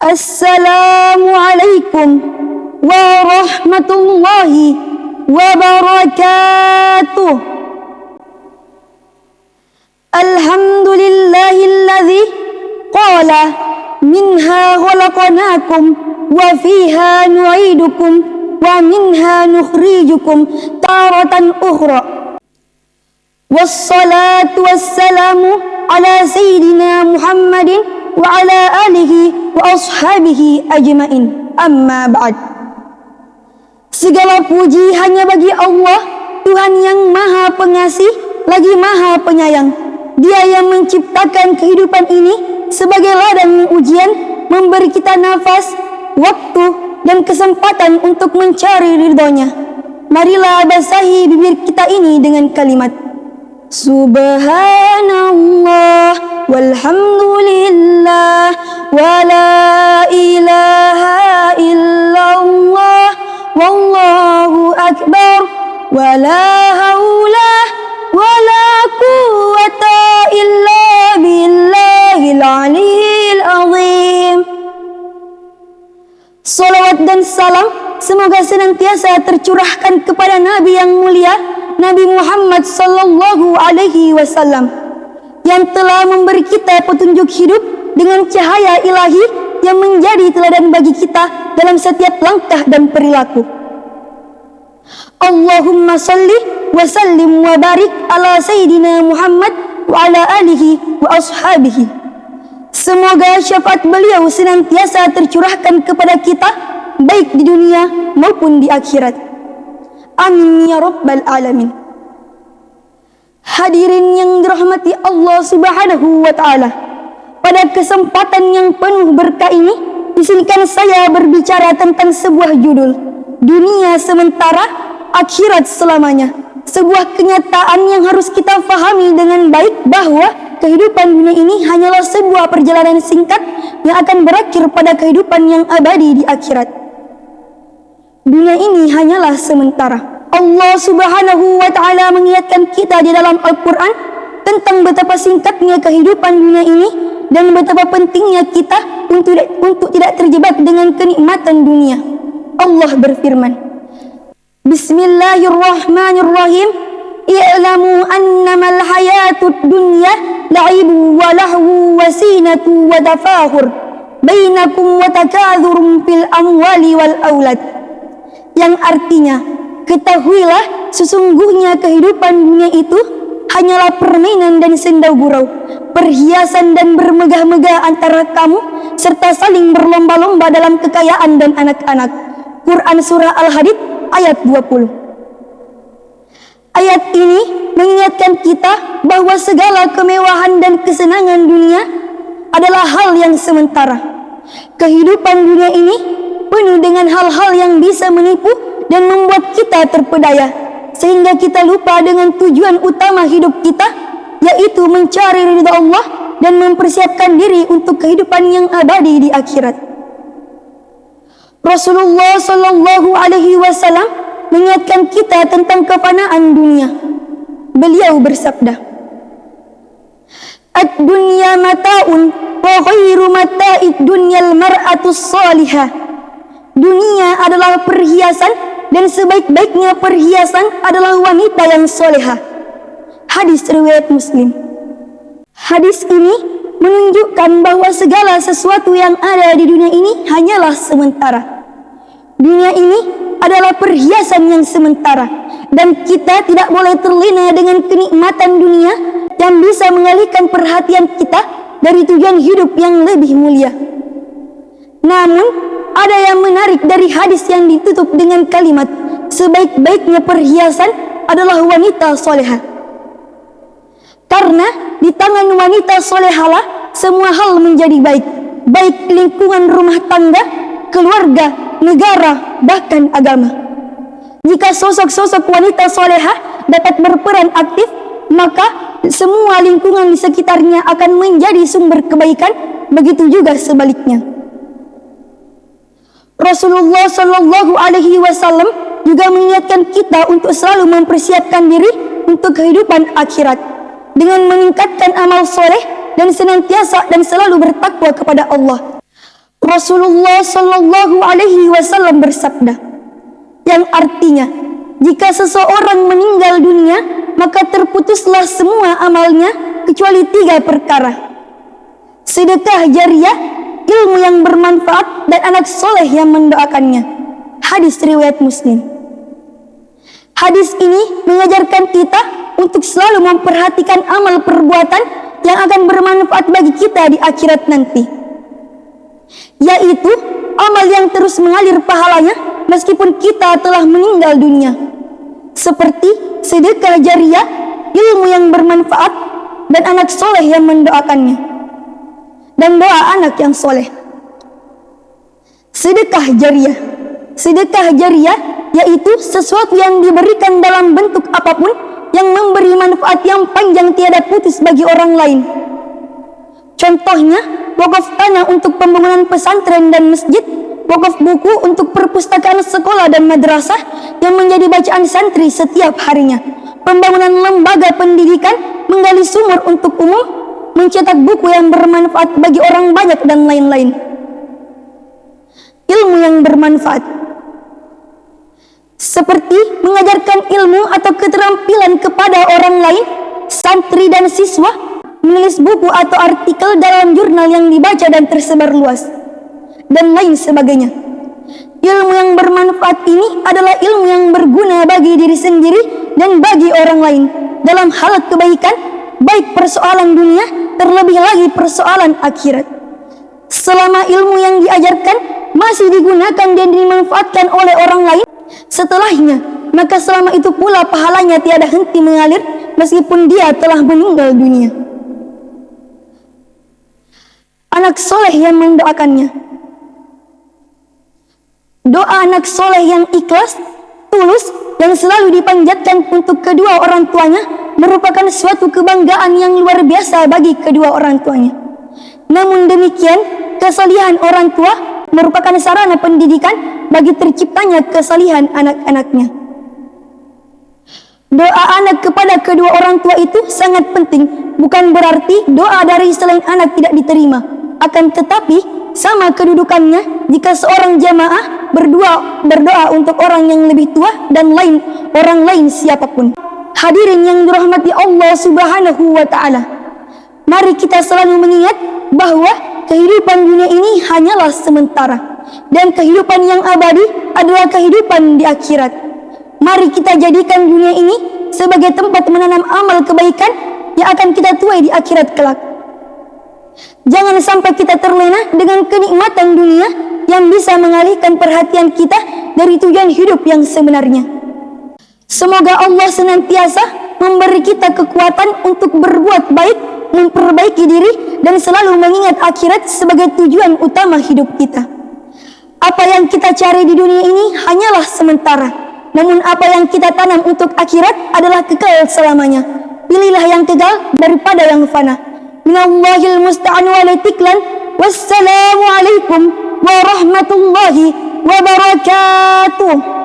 Assalamualaikum warahmatullahi wabarakatuh. Alhamdulillahilladzi qala minha khalaqnakum wa fiha nu'idukum wa minha nukhrijukum taratan ukhra. Wassalatu wassalamu ala sayyidina Muhammadin wa ala alihi wa ashabihi ajma'in. Amma ba'd. Segala puji hanya bagi Allah, Tuhan yang Maha Pengasih lagi Maha Penyayang. Dia yang menciptakan kehidupan ini sebagai ladang ujian, memberi kita nafas, waktu, dan kesempatan untuk mencari ridhonya. Marilah basahi bibir kita ini dengan kalimat Subhanallah walhamdulillah wa la ilaha illallah wallahu akbar wa la haula wa la quwwata illa billahil aliyyil azim. Salawat dan salam semoga senantiasa tercurahkan kepada Nabi yang mulia, Nabi Muhammad sallallahu alaihi wasallam, yang telah memberi kita petunjuk hidup dengan cahaya ilahi yang menjadi teladan bagi kita dalam setiap langkah dan perilaku. Allahumma salli wa sallim wa barik ala sayyidina Muhammad wa ala alihi wa ashabihi. Semoga syafaat beliau senantiasa tercurahkan kepada kita baik di dunia maupun di akhirat. Amin ya rabbal alamin. Hadirin yang dirahmati Allah Subhanahu wa taala. Pada kesempatan yang penuh berkah ini, izinkan saya berbicara tentang sebuah judul, dunia sementara, akhirat selamanya. Sebuah kenyataan yang harus kita fahami dengan baik bahwa kehidupan dunia ini hanyalah sebuah perjalanan singkat yang akan berakhir pada kehidupan yang abadi di akhirat. Dunia ini hanyalah sementara. Allah Subhanahu wa taala mengingatkan kita di dalam Al-Qur'an tentang betapa singkatnya kehidupan dunia ini dan betapa pentingnya kita untuk tidak terjebak dengan kenikmatan dunia. Allah berfirman, Bismillahirrahmanirrahim. I'lamu annamal hayatud dunya la'ibu wa lahu wa sinatu wa tafahur bainakum wa takadzurum fil amwali wal aulad. Yang artinya, ketahuilah sesungguhnya kehidupan dunia itu hanyalah permainan dan senda gurau, perhiasan dan bermegah-megah antara kamu, serta saling berlomba-lomba dalam kekayaan dan anak-anak. Quran Surah Al-Hadid ayat 20. Ayat ini mengingatkan kita bahwa segala kemewahan dan kesenangan dunia adalah hal yang sementara. Kehidupan dunia ini penuh dengan hal-hal yang bisa menipu dan membuat kita terpedaya, sehingga kita lupa dengan tujuan utama hidup kita, yaitu mencari ridha Allah dan mempersiapkan diri untuk kehidupan yang abadi di akhirat. Rasulullah sallallahu alaihi wasallam mengingatkan kita tentang kefanaan dunia. Beliau bersabda, "Ad-dunya mata'un wa ghairu mata'id dunyal mar'atus salihah." Dunia adalah perhiasan dan sebaik-baiknya perhiasan adalah wanita yang solehah. Hadis riwayat Muslim. Hadis ini menunjukkan bahwa segala sesuatu yang ada di dunia ini hanyalah sementara. Dunia ini adalah perhiasan yang sementara, dan kita tidak boleh terlena dengan kenikmatan dunia yang bisa mengalihkan perhatian kita dari tujuan hidup yang lebih mulia. Namun, ada yang menarik dari hadis yang ditutup dengan kalimat sebaik-baiknya perhiasan adalah wanita solehah. Karena di tangan wanita solehalah semua hal menjadi baik, baik lingkungan rumah tangga, keluarga, negara, bahkan agama. Jika sosok-sosok wanita solehah dapat berperan aktif, maka semua lingkungan di sekitarnya akan menjadi sumber kebaikan, begitu juga sebaliknya. Rasulullah Shallallahu Alaihi Wasallam juga mengingatkan kita untuk selalu mempersiapkan diri untuk kehidupan akhirat dengan meningkatkan amal soleh dan senantiasa dan selalu bertakwa kepada Allah. Rasulullah Shallallahu Alaihi Wasallam bersabda, yang artinya, jika seseorang meninggal dunia, maka terputuslah semua amalnya kecuali 3 perkara: sedekah jariah, ilmu yang bermanfaat, dan anak soleh yang mendoakannya. Hadis riwayat Muslim. Hadis ini mengajarkan kita untuk selalu memperhatikan amal perbuatan yang akan bermanfaat bagi kita di akhirat nanti, yaitu amal yang terus mengalir pahalanya meskipun kita telah meninggal dunia, seperti sedekah jariah, ilmu yang bermanfaat, dan anak soleh yang mendoakannya, dan doa anak yang soleh. Sedekah jariah yaitu sesuatu yang diberikan dalam bentuk apapun yang memberi manfaat yang panjang tiada putus bagi orang lain. Contohnya, wakaf tanah untuk pembangunan pesantren dan masjid, wakaf buku untuk perpustakaan sekolah dan madrasah yang menjadi bacaan santri setiap harinya, pembangunan lembaga pendidikan, menggali sumur untuk umum, mencetak buku yang bermanfaat bagi orang banyak, dan lain-lain. Ilmu yang bermanfaat seperti mengajarkan ilmu atau keterampilan kepada orang lain, santri dan siswa, menulis buku atau artikel dalam jurnal yang dibaca dan tersebar luas, dan lain sebagainya. Ilmu yang bermanfaat ini adalah ilmu yang berguna bagi diri sendiri dan bagi orang lain dalam hal kebaikan, baik persoalan dunia, terlebih lagi persoalan akhirat. Selama ilmu yang diajarkan masih digunakan dan dimanfaatkan oleh orang lain setelahnya, maka selama itu pula pahalanya tiada henti mengalir meskipun dia telah meninggal dunia. Anak soleh yang mendoakannya. Doa anak soleh yang ikhlas, tulus, yang selalu dipanjatkan untuk kedua orang tuanya merupakan suatu kebanggaan yang luar biasa bagi kedua orang tuanya. Namun demikian, kesalihan orang tua merupakan sarana pendidikan bagi terciptanya kesalihan anak-anaknya. Doa anak kepada kedua orang tua itu sangat penting, bukan berarti doa dari selain anak tidak diterima. Akan tetapi, sama kedudukannya jika seorang jamaah berdoa untuk orang yang lebih tua dan orang lain siapapun. Hadirin yang dirahmati Allah Subhanahu wa Ta'ala, mari kita selalu mengingat bahwa kehidupan dunia ini hanyalah sementara, dan kehidupan yang abadi adalah kehidupan di akhirat. Mari kita jadikan dunia ini sebagai tempat menanam amal kebaikan yang akan kita tuai di akhirat kelak. Jangan sampai kita terlena dengan kenikmatan dunia yang bisa mengalihkan perhatian kita dari tujuan hidup yang sebenarnya. Semoga Allah senantiasa memberi kita kekuatan untuk berbuat baik, memperbaiki diri, dan selalu mengingat akhirat sebagai tujuan utama hidup kita. Apa yang kita cari di dunia ini hanyalah sementara, namun apa yang kita tanam untuk akhirat adalah kekal selamanya. Pilihlah yang kekal daripada yang fana. Minallahil musta'an wa laitiklan. Wassalamualaikum warahmatullahi wabarakatuh.